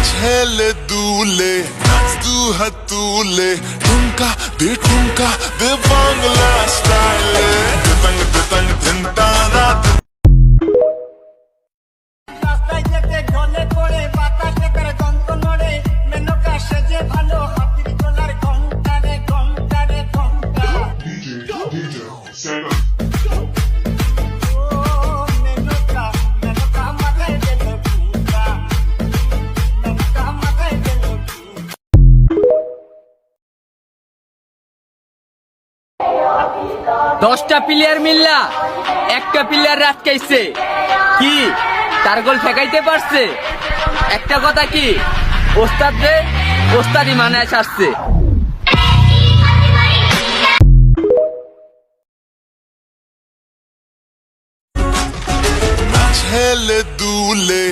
ছেলে দুলে নাচ দু হাত তুলে ঠুমকা দে বাংলা স্টাইলে দিতাং দিতাং ধিনতানা রাস্তায় যেতে ঢলে পড়ে বাতাসে করে গন্ত নড়ে মেনকা সেজে ভালো হাতির গলার ঘন্টা রে ঘন্টা রে ঘন্টা ও মেনকা মাথায় গেল ঘুমটা মেনকা মাথায় গেল দশটা প্লেয়ার মিললা একটা প্লেয়ার রাতকাইছে কি তার গোল ঠেকাইতে পারছে? একটা কথা কি, ওস্তাদ রে ওস্তাদি মানে আসছে। ছেলে দুলে